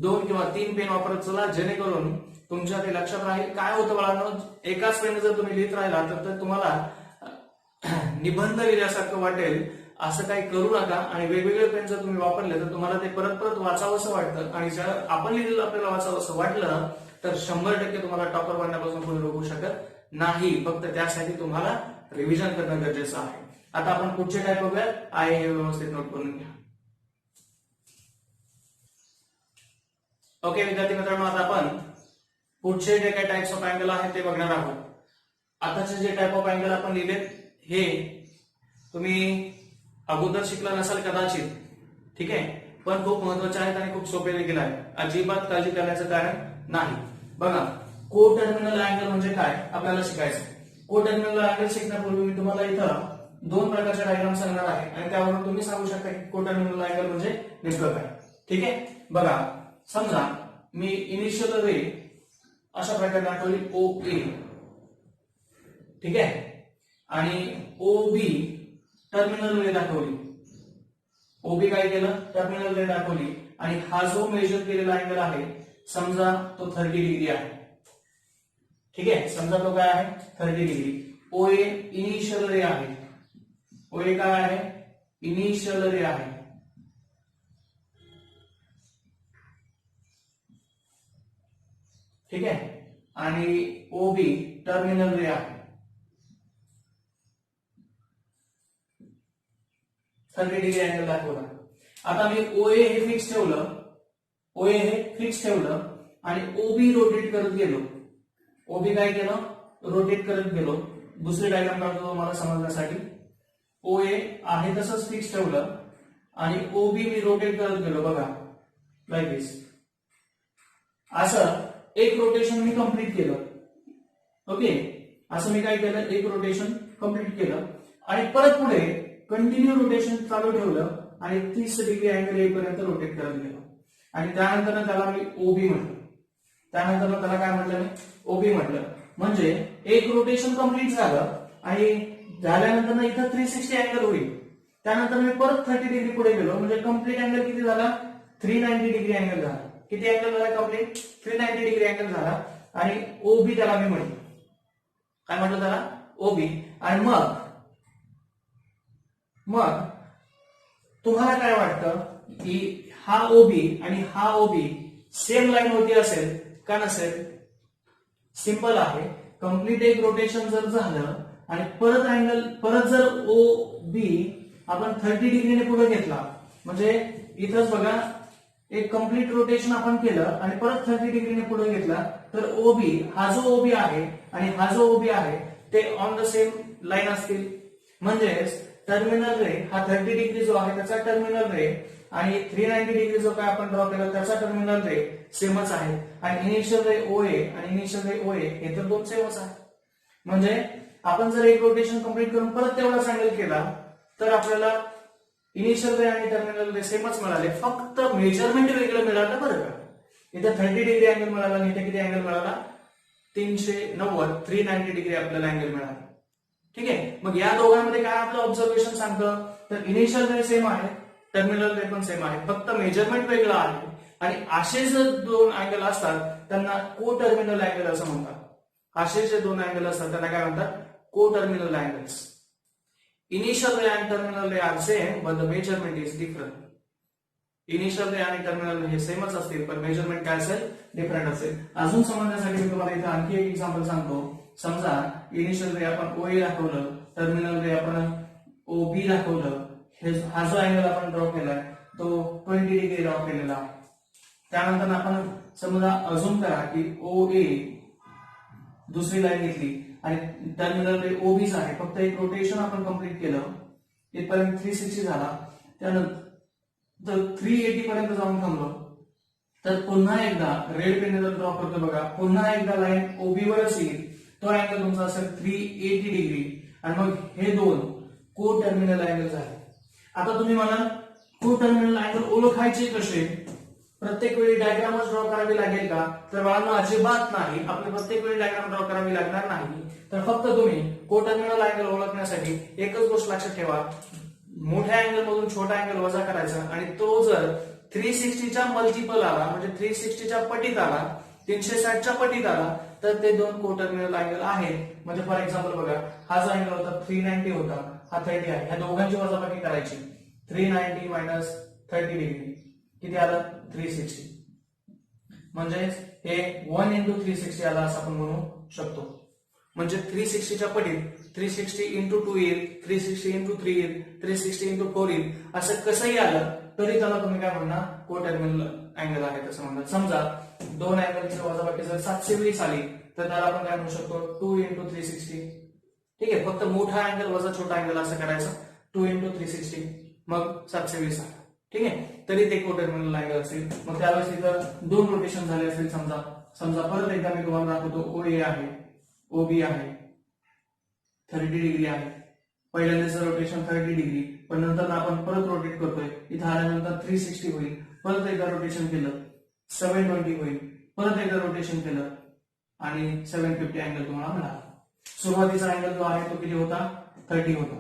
2 किंवा 3 पेन वापरत चला, जेणेकरून तुमच्या ते लक्षात राहील. काय होतं बाळांनो, एकाच पेन जर तुम्ही लिहित राहिला तर तुम्हाला निबंध लिहिल्यासारखं वाटेल. असं काही करू नका. आणि वेगवेगळे पेन जर तुम्ही वापरले तर तुम्हाला ते परत परत वाचावंसं वाटतं. आणि जर आपण लिहिलेलं आपल्याला वाचावंसं वाटलं तर 100% तुम्हाला टॉपर बनण्यापासून कोणी रोखू शकत नाही. फक्त त्यासाठी तुम्हाला रिव्हिजन करणं गरजेचं आहे. आता आपण पुढचे टाईप बघूयात. आहे हे व्यवस्थित नोट करून घ्या. ओके विद्यार्थी मित्रांनो, आता आपण पुढचे जे काही टाइप्स ऑफ अँगल आहेत ते बघणार आहोत. आताचे जे टाइप ऑफ अँगल आपण लिहिलेत हे तुम्ही अगोदर शिकला नसाल कदाचित, ठीक आहे, पण खूप महत्वाचे आहेत आणि खूप सोपे देखील आहेत. अजिबात काळजी करण्याचं कारण नाही. बघा, को टर्मिनल अँगल म्हणजे काय आपल्याला शिकायचं. को टर्मिनल अँगल शिकण्यापूर्वी मी तुम्हाला इथं 2 प्रकारचे डायग्राम सांगणार आहे आणि त्यावरून तुम्ही सांगू शकता की को टर्मिनल अँगल म्हणजे नेमकं काय. ठीक आहे, बघा, समजा मी इनिशियल रे अशा प्रकारे दाखवली OA, ठीक आहे, आणि OB टर्मिनल रे दाखवली. OB काय केलं, टर्मिनल रे दाखवली. आणि हा जो मेजर केलेला अँगल आहे समजा तो 30 डिग्री आहे. ठीक आहे, समजा तो काय आहे 30 डिग्री. OA इनिशियल रे आहे. OA काय आहे, इनिशियल रे आहे. ठीक आहे, आणि OB टर्मिनल रे आहे. 30 डिग्री अँगल दाखवला. आता मी OA हे फिक्स ठेवलं, OA हे फिक्स ठेवलं आणि OB रोटेट करत गेलो. OB काय केलं, रोटेट करत गेलो. दुसरी डायग्राम काढतो तुम्हाला समजण्यासाठी. OA आहे तसंच फिक्स ठेवलं आणि OB मी रोटेट करत गेलो. बघा, लाईक दिस. असं एक रोटेशन मी कंप्लीट केलं. ओके, असं मी काय केलं, एक रोटेशन कंप्लीट केलं आणि परत पुढे कंटिन्यू रोटेशन चालू ठेवलं आणि 30 डिग्री अँगल येईपर्यंत रोटेट करत गेलो. आणि त्यानंतर त्याला मी OB म्हटलं. त्यानंतर त्याला काय म्हटलं, मी OB म्हटलं. म्हणजे एक रोटेशन कंप्लीट झालं आणि झाल्यानंतर इथं 360 अँगल होईल. त्यानंतर मी परत 30 डिग्री पुढे गेलो. म्हणजे कंप्लीट अँगल किती झाला, 390 डिग्री अँगल झाला. किती अँगल झाला कंप्लीट, 390 डिग्री अँगल झाला. आणि OB त्याला मी म्हटलं, काय म्हटलं त्याला, OB. आणि मग तुम्हाला काय वाटतं की हा OB आणि हा OB सेम लाईन होती असेल का नसेल? सिंपल आहे. कंप्लीट एक रोटेशन जर झालं आणि परत जर OB आपण 30 डिग्रीने पुढे घेतला, म्हणजे इथंच बघा, एक कंप्लीट रोटेशन आपण केलं आणि परत 30 डिग्रीने पुढे घेतला, तर OB, हा जो OB आहे आणि हा जो OB आहे ते ऑन द सेम लाईन असतील. म्हणजेच टर्मिनल रे हा 30 डिग्री जो आहे त्याचा टर्मिनल रे आणि 390 डिग्री जो काय आपण ड्रॉ केला त्याचा टर्मिनल रे सेमच आहे. आणि इनिशियल रे OA आणि इनिशियल रे OA हे तर दोन सेमच आहे. म्हणजे आपण जर एक रोटेशन कंप्लीट करून परत तेवढाच अँगल केला तर आपल्याला इनिशियल रे आणि टर्मिनल रे सेमच मिळाले. फक्त मेजरमेंट वेगळं मिळालं बरं का. इथे 30 डिग्री अँगल मिळाला आणि इथे किती अँगल मिळाला, 390 डिग्री आपल्याला अँगल मिळाला. ठीक आहे, मग या दोघांमध्ये काय आपलं ऑब्झर्वेशन सांगतं, तर इनिशियल रे सेम आहे, टर्मिनल रे पण सेम आहे, फक्त मेजरमेंट वेगळं आहे. आणि असे जर दोन अँगल असतात त्यांना को टर्मिनल अँगल असं म्हणतात. असे जे दोन अँगल असतात त्यांना काय म्हणतात, को टर्मिनल अँगल्स. इनिशियल रे आणि terminal ray are same but the measurement is different. Initial ray आणि टर्मिनल हे सेमच असतील पण मेजरमेंट काय असेल, डिफरंट असेल. अजून समजण्यासाठी मी तुम्हाला इथे आणखी एक एक्झाम्पल सांगतो. समजा इनिशियल रे आपण OA दाखवलं, टर्मिनल रे आपण OB दाखवलं. हा जो अँगल आपण ड्रॉ केलाय तो 20 डिग्री ड्रॉ केलेला आहे. त्यानंतर आपण समजा अजून करा की OA दुसरी लाईन घेतली आणि टर्मिनल रे OBच आहे, फक्त एक रोटेशन आपण कंप्लीट केलं, इथपर्यंत 360 झाला. त्यानंतर 380 पर्यंत जाऊन थांबलो. तर पुन्हा एकदा रेड पेन ड्रॉ करतो बघा, पुन्हा एकदा लाईन OB वरच येईल. तो अँगल तुमचा असेल 380 डिग्री. आणि मग हे दोन को टर्मिनल अँगल झाले. आता तुम्ही मला को टर्मिनल अँगल ओळखायचे कसे, प्रत्येक वेळी डायग्रामच ड्रॉ करावी लागेल का, तर बाळांनो अजिबात नाही. आपली प्रत्येक वेळी डायग्राम ड्रॉ करावी लागणार नाही. तर फक्त तुम्ही को टर्मिनल अँगल ओळखण्यासाठी एकच गोष्ट लक्षात ठेवा, मोठ्या अँगल मधून छोटा अँगल वजा करायचा आणि तो जर 360च्या मल्टिपल आला म्हणजे 360च्या पटीत आला 360च्या पटीत आला तर ते दोन कोटर्मिनल अँगल आहेत. म्हणजे फॉर एक्झाम्पल बघा, हा जो अँगल होता 390 होता, हा 30 आहे. ह्या दोघांची वजाबाकी करायची. 390 मायनस 30 डिग्री किती आलं? 360. म्हणजे हे 1 into 360 आला असं आपण म्हणू शकतो. म्हणजे 360च्या पटीत 360 into 2 येईल, 360 into 3 येईल, 360 into 4 येईल. असं कसंही आलं तरी त्याला तुम्ही काय म्हणणार? कोटर्मिनल अँगल आहे असं म्हणतात. समजा दोन अँगलची वजाबाकी जर 720 आली तर त्याला आपण काय म्हणू शकतो? 2 into 360. ठीक आहे, फक्त मोठा अँगल वजा छोटा अँगल असं करायचं. 2 into 360 मग 720 आला. ठीक आहे, तरी ते कोटर्मिनल अँगल असेल. मग त्यावेळेस इथं दोन रोटेशन झाले असेल. समजा परत एकदा मी तुम्हाला दाखवतो. OA आहे, OB आहे, 30 डिग्री आहे. पहिल्यांदाचं रोटेशन 30 डिग्री, पण नंतर आपण परत रोटेट करतोय. इथं आल्यानंतर 360 होईल. परत एकदा रोटेशन केलं 720 होईल. परत एकदा रोटेशन केलं आणि 750 अँगल तुम्हाला मिळाला. सुरुवातीचा अँगल जो आहे तो किती होता? 30 होता.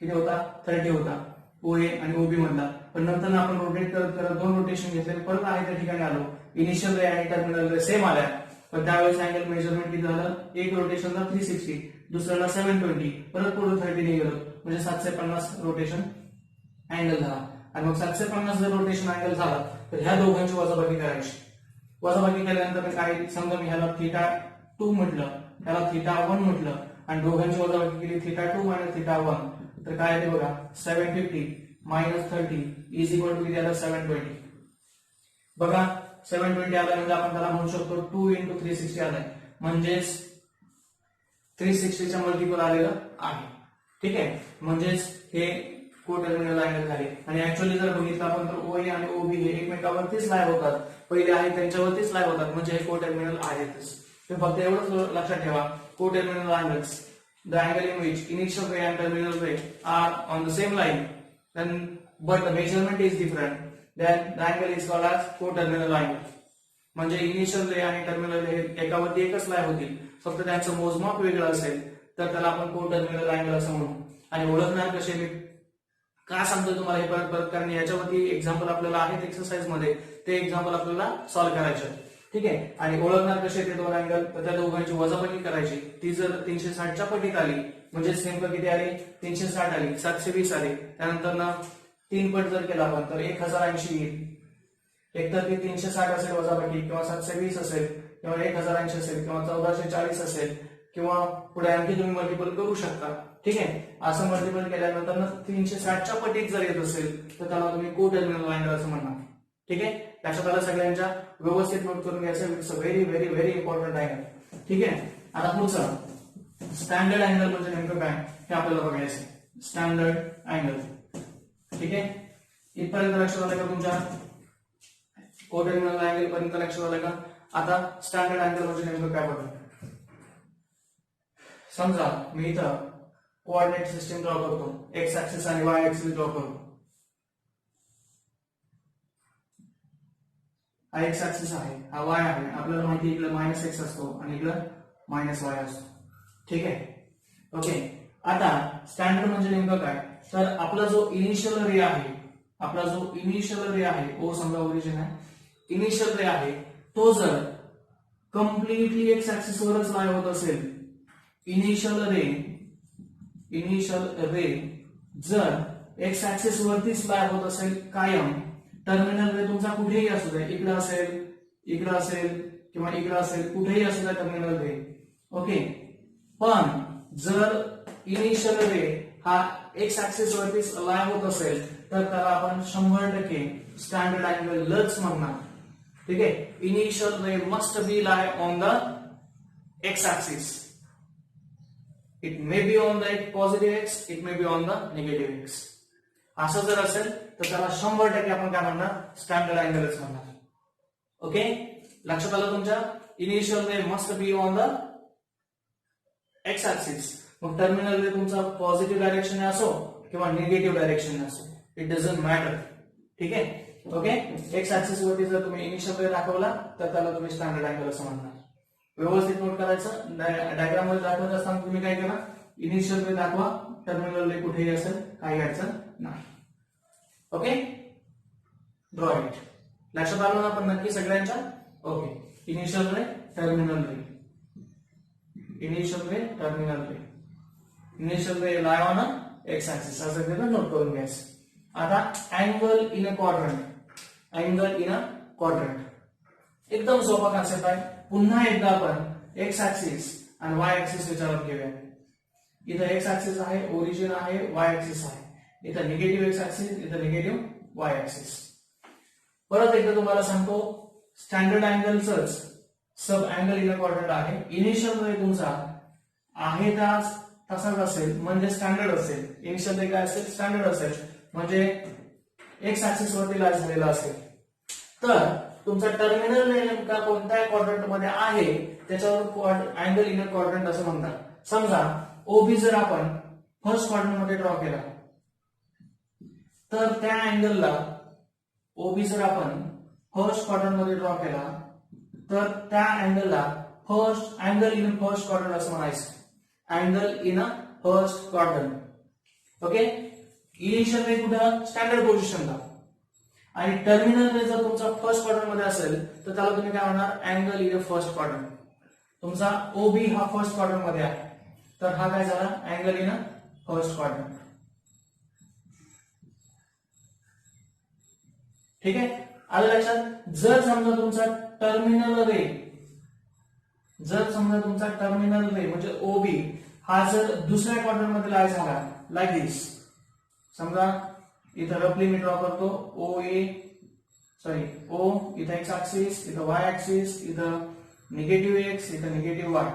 किती होता? 30 होता OA आणि OB मधला. पण नंतर आपण रोटेट करत दोन रोटेशन घेतले, परत आहे त्या ठिकाणी आलो. इनिशियल रे आणि टर्मिनल रे सेम आल्या, पण त्यावेळेस अँगल मेजरमेंट किती झालं? एक रोटेशनला 360, दुसऱ्याला 720, परत पुढे 30 ने गेलो म्हणजे 750 रोटेशन अँगल झाला. आणि मग 750 जर रोटेशन अँगल झाला तर ह्या दोघांची वजाबाकी करायची. वजाबाकी केल्यानंतर काय? समजा मी ह्याला θ2 म्हटलं, ह्याला θ1 म्हटलं आणि दोघांची वजाबाकी केली θ2 मायनस θ1 तर काय येते बघा? 750 मायनस 30 इज इक्वल टू किती आलं? 720. बघा 720 आला म्हणजे आपण त्याला म्हणू शकतो 2 into 360 आलाय, म्हणजेच 360च्या मल्टिपल आलेलं आहे. ठीक आहे, म्हणजेच हे कोटर्मिनल अँगल झाले. आणि ऍक्च्युअली जर बघितलं आपण तर OA आणि OB हे एकमेकांवरतीच लाय होतात. पहिले आहे त्यांच्यावरतीच लाय होतात, म्हणजे हे कोटर्मिनल आहेतच. तर फक्त एवढंच लक्षात ठेवा, coterminal angles, the angle in which initial ray and terminal ray are on the same line, then but the measurement is different, then the angle is called as coterminal angle. म्हणजे initial ray आणि terminal रे एकावरती एकच लाय होतील, फक्त त्यांचं मोजमाप वेगळं असेल तर त्याला आपण कोटर्मिनल अँगल असं म्हणू. आणि ओळखणार कसे? मी का सांगतोय तुम्हाला हे परत परत? कारण याच्यावरती एक्झाम्पल आपल्याला आहेत एक्सरसाइज मध्ये, ते एक्झाम्पल आपल्याला सॉल्व्ह करायचे. ठीक आहे, आणि ओळखणार कसे ते दोन अँगल? तर त्या दोघांची वजाबाकी करायची. ती जर 360च्या पटीत आली म्हणजे नेमकं किती आली? 360 आली, 720 आली. त्यानंतर ना 3 पट जर केला आपण तर 1080 येईल. एकतर ती 360 असेल वजाबाकी, किंवा 720 असेल, किंवा 1080 असेल, किंवा 1440 असेल, किंवा पुढे आणखी तुम्ही मल्टिपल करू शकता. ठीक आहे, असं मल्टिपल केल्यानंतर ना 360च्या पटीत जर येत असेल तर त्याला तुम्ही कोटर्मिनल अँगल असं म्हणणार. ठीक आहे, लक्षात आलं सगळ्यांच्या? व्यवस्थित नोट करून घ्यायचं. It's a very very very important angle. ठीक आहे, आता पुढचं स्टँडर्ड अँगल म्हणजे नेमकं काय हे आपल्याला बघायचं. Standard angle. ठीक आहे, इथपर्यंत लक्षात आलं का तुमच्या? कोटर्मिनल अँगल पर्यंत लक्षात आलं का? आता स्टँडर्ड अँगल म्हणजे नेमकं काय बघा. समजा मी इथं कोऑर्डिनेट सिस्टम ड्रॉ करतो, एक्स ऍक्सिस आणि वाय ऍक्सिस ड्रॉ करतो. हा एक्स ऍक्सिस आहे, हा वाय आहे. आपल्याला माहिती इकडे -x असतो आणि इकडे -y असतो. ठीक आहे, ओके. आता स्टँडर्ड म्हणजे नेमकं काय? तर आपला जो इनिशियल रे आहे, आपला जो इनिशियल रे आहे, ओ समजा ओरिजिन आहे, इनिशियल रे आहे, तो जर कम्प्लिटली एक्स ऍक्सिस वरच लाय होत असेल, इनिशियल रे जर एक्स ऍक्सिस वरतीच लाय होत असेल कायम, टर्मिनल रे तुमचा कुठेही असू दे, इकडे असेल, इकडे असेल, किंवा इकडे असेल, कुठेही असू दे टर्मिनल रे. ओके, पण जर इनिशियल रे हा एक्स ऍक्सिस वरतीच लाय होत असेल तर त्याला आपण 100% स्टँडर्ड अँगलच म्हणणार. ठीक आहे, initial ray must be lie on the x-axis. It may be on the positive x, it may be on the negative x. असं जर असेल तर त्याला 100% आपण काय म्हणणार? स्टँडर्ड अँगलच म्हणणार. ओके, लक्षात आलं तुमच्या? Initial ray must be on the x-axis. मग टर्मिनल रे तुमचा पॉझिटिव्ह डायरेक्शन असो किंवा निगेटिव्ह डायरेक्शन असो, इट डझंट मॅटर. ठीक आहे, ओके. एक्स ऍक्सिस वरती जर तुम्ही इनिशियल रे दाखवला तर त्याला तुम्ही स्टँडर्ड अँगल असं म्हणणार. व्यवस्थित नोट करायचं. डायग्राम मध्ये दाखवत असताना तुम्ही काय करा? इनिशियल रे दाखवा, टर्मिनल रे कुठेही असेल, काही अडचण नाही. Okay, draw it. लक्षात आलं ना पण नक्की सगळ्यांच्या? Okay. Initial ray, terminal ray. Initial ray, terminal ray. Initial ray lie on a x axis. असं तिथं नोट करून घ्यायचं. आता angle in a quadrant. Angle in a quadrant एकदम सोपा कन्सेप्ट आहे. पुन्हा एकदा आपण एक्स ऍक्सिस आणि वाय ऍक्सिस विचारात घेऊया. इथं एक्स ऍक्सिस आहे, ओरिजिन आहे, वाय ऍक्सिस आहे. इथं निगेटिव्ह एक्स ऍक्सिस, इथं निगेटिव्ह वाय ऍक्सिस. परत एकदा तुम्हाला सांगतो, स्टँडर्ड अँगलच सब अँगल इन अ क्वाड्रंट आहे. इनिशियल रे तुमचा आहे त्याच तसाच असेल म्हणजे स्टँडर्ड असेल. इनिशियल रे काय असेल, स्टँडर्ड असेल म्हणजे एक्स ऍक्सिस वरती लाय झालेला असेल. तर तुमचा टर्मिनल रे नेमका कोणत्या क्वाड्रंट मध्ये आहे त्याच्यावर अँगल इन अ क्वाड्रंट असं म्हणतात. समजा ओबी जर आपण फर्स्ट क्वाड्रंट मध्ये ड्रॉ केला तर त्या अँगलला ओबी जर आपण फर्स्ट क्वाड्रंट मध्ये ड्रॉ केला तर त्या अँगलला first angle in a first quadrant असं म्हणायचं. Angle in a first quadrant. Okay. Initial ray कुठं, स्टँडर्ड पोझिशनला. आणि टर्मिनल रे जर तुमचा फर्स्ट क्वाड्रंट मध्ये असेल तर त्याला तुम्ही काय म्हणणार, angle in a first quadrant. तुमचा ओबी हा फर्स्ट क्वाड्रंट मध्ये आहे तर हा काय झाला, angle in a first quadrant. ठीक आहे. आलं लक्षात. जर समजा तुमचा टर्मिनल रे म्हणजे ओबी हा जर दुसऱ्या क्वाड्रंट मध्ये लाय झाला लाईक दिस. समजा इथं रफली मी ड्रॉ करतो ओ इथं एक्स ऍक्सिस, इथं वाय ऍक्सिस, इथं निगेटिव्ह एक्स, इथं निगेटिव्ह वाय.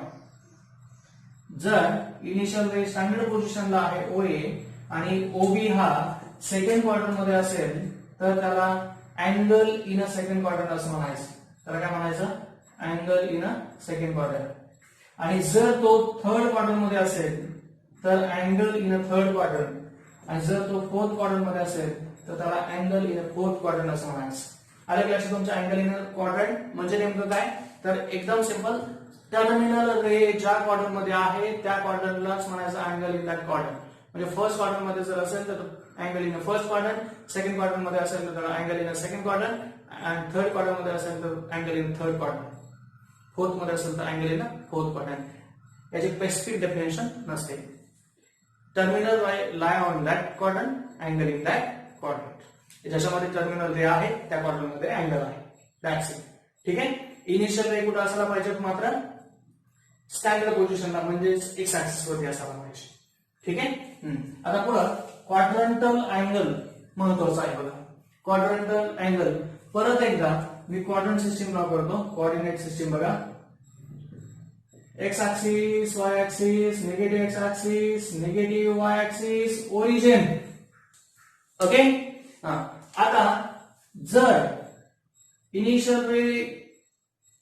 जर इनिशियल रे स्टँडर्ड पोझिशनला आहे ओ ए आणि ओबी हा सेकंड क्वाड्रंट मध्ये असेल तर त्याला angle in a second quadrant असं म्हणायचं. त्याला काय म्हणायचं, angle in a second quadrant. आणि जर तो थर्ड क्वाड्रंट मध्ये असेल तर angle in a third quadrant. आणि जर तो फोर्थ क्वाड्रंट मध्ये असेल तर त्याला angle in a fourth quadrant असं म्हणायचं. आलं लक्षात तुमच्या अँगल इन अ क्वाड्रंट म्हणजे नेमकं काय, तर एकदम सिंपल, टर्मिनल रे ज्या क्वाड्रंट मध्ये आहे त्या क्वाड्रंटलाच म्हणायचं अँगल इन दॅट क्वाड्रंट. म्हणजे फर्स्ट क्वाड्रंट मध्ये जर असेल तर angle in a first quadrant, second quadrant मध्ये असेल तर त्याला angle in a second quadrant, आणि थर्ड क्वाड्रंट मध्ये असेल तर angle in third quadrant, fourth मध्ये असेल तर अँगल इन फोर्थ क्वाड्रंट. याची स्पेसिफिक डेफिनेशन नसते. Terminal lie on that quadrant, angle in that quadrant. ज्याच्यामध्ये टर्मिनल रे आहे त्या क्वाड्रंट मध्ये अँगल आहे. That's it. ठीक आहे. इनिशियल रे कुठे असायला पाहिजे, मात्र स्टँडर्ड पोझिशनला म्हणजेच एक्स ऍक्सिस वरती असायला पाहिजे. ठीक आहे. आता पुढं क्वाड्रंटल अँगल महत्वाचा आहे बघा. क्वाड्रंटल अँगल परत एकदा मी क्वाड्रंट सिस्टीम ड्रॉ करतो. कोऑर्डिनेट सिस्टीम बघा, x axis, Y axis, negative X axis, negative Y axis, origin. Okay. आता जर इनिशियल रे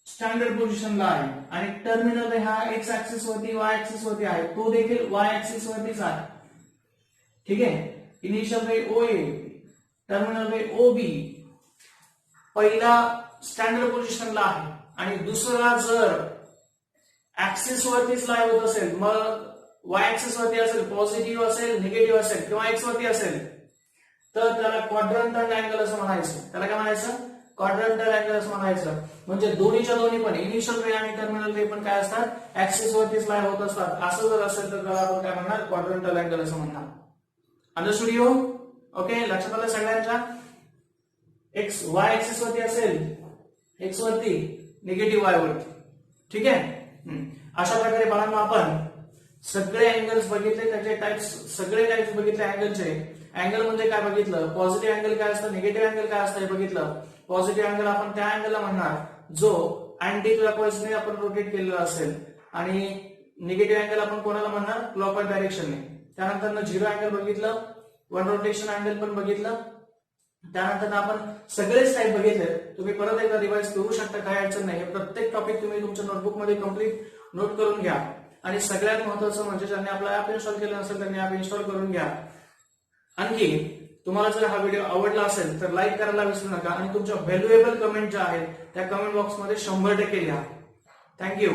स्टँडर्ड पोझिशनला आहे आणि टर्मिनल रे हा एक्स ऍक्सिस वरती वाय ऍक्सिस वरती आहे, तो देखील वाय ऍक्सिस वरतीच आहे. ठीक आहे. इनिशियल रे ओ ए, टर्मिनल रे ओ बी पहिला स्टँडर्ड पोझिशनला आहे आणि दुसरा जर ऍक्सिस वरतीच लाय होत असेल, मग वाय ऍक्सिस वरती असेल, पॉझिटिव्ह असेल, निगेटिव्ह असेल किंवा एक्स वरती असेल तर त्याला क्वाड्रंटल अँगल असं म्हणायचं. त्याला काय म्हणायचं, क्वाड्रंटल अँगल असं म्हणायचं. म्हणजे दोन्हीच्या दोन्ही पण इनिशियल रे आणि टर्मिनल रे पण काय असतात, ऍक्सिस वरतीच लाय होत असतात. असं जर असेल तर त्याला आपण काय म्हणणार, क्वाड्रंटल अँगल असं म्हणणार. Understood you? ओके. लक्षात आलं सगळ्यांच्या. एक्स वाय ऍक्सिस वरती असेल, एक्स वरती, निगेटिव्ह वाय वरती. ठीक आहे. अशा प्रकारे बाळांनो आपण सगळे अँगल्स बघितले, त्याचे टाइप्स सगळे टाइप्स बघितले अँगलचे. अँगल म्हणजे काय बघितलं, पॉझिटिव्ह अँगल काय असतं, निगेटिव्ह अँगल काय असतं हे बघितलं. पॉझिटिव्ह अँगल आपण त्या अँगलला म्हणणार जो अँटी क्लॉकवाईजने आपण रोटेट केलेला असेल आणि निगेटिव्ह अँगल आपण कोणाला म्हणणार, क्लॉकवाईज डायरेक्शनने. त्यानंतर झिरो अँगल बघितलं, वन रोटेशन अँगल पण बघितलं. त्यानंतर आपण सगळेच टाईप बघितले. तुम्ही परत एकदा रिवाइज करू शकता, काय अडचण नाही. हे प्रत्येक टॉपिक तुम्ही तुमच्या नोटबुक मध्ये कम्प्लीट नोट करून घ्या. आणि सगळ्यात महत्वाचं म्हणजे ज्यांनी आपला ऍप इन्स्टॉल केलं असेल त्यांनी ऍप इन्स्टॉल करून घ्या. आणखी तुम्हाला जर हा व्हिडिओ आवडला असेल तर लाईक करायला विसरू नका आणि तुमच्या व्हॅल्युएबल कमेंट ज्या आहेत त्या कमेंट बॉक्समध्ये 100% लिहा. थँक्यू.